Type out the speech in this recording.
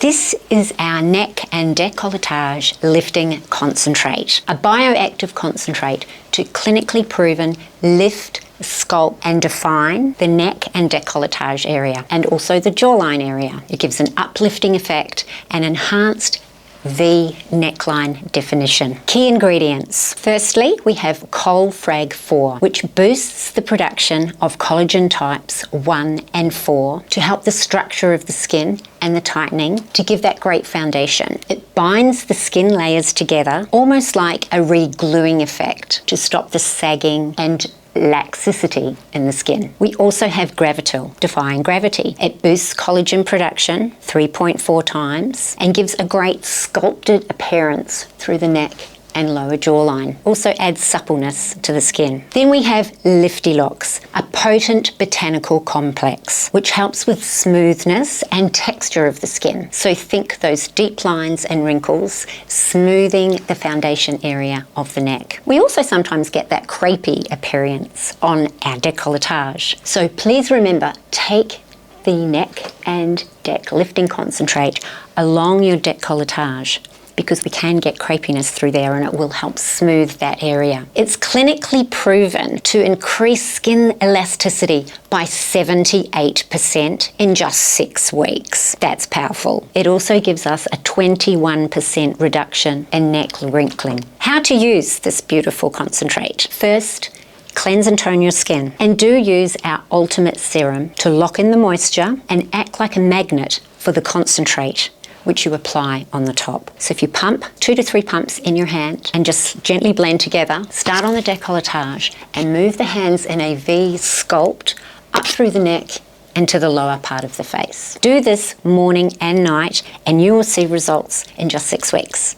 This is our neck and décolletage lifting concentrate, a bioactive concentrate to clinically proven lift, sculpt and define the neck and décolletage area and also the jawline area. It gives an uplifting effect and enhanced V-neckline definition. Key ingredients. Firstly, we have Frag 4, which boosts the production of collagen types 1 and 4 to help the structure of the skin and the tightening to give that great foundation. It binds the skin layers together almost like a re-gluing effect to stop the sagging and laxicity in the skin. We also have Gravityl, defying gravity. It boosts collagen production 3.4 times and gives a great sculpted appearance through the neck and lower jawline. Also adds suppleness to the skin. Then we have Lifty-Locks, a potent botanical complex, which helps with smoothness and texture of the skin. So think those deep lines and wrinkles, smoothing the foundation area of the neck. We also sometimes get that crepey appearance on our décolletage. So please remember, take the neck and deck lifting concentrate along your décolletage, because we can get crepiness through there and it will help smooth that area. It's clinically proven to increase skin elasticity by 78% in just 6 weeks. That's powerful. It also gives us a 21% reduction in neck wrinkling. How to use this beautiful concentrate? First, cleanse and tone your skin, and do use our ultimate serum to lock in the moisture and act like a magnet for the concentrate, which you apply on the top. So if you pump 2 to 3 pumps in your hand and just gently blend together, start on the décolletage and move the hands in a V sculpt up through the neck and to the lower part of the face. Do this morning and night and you will see results in just 6 weeks.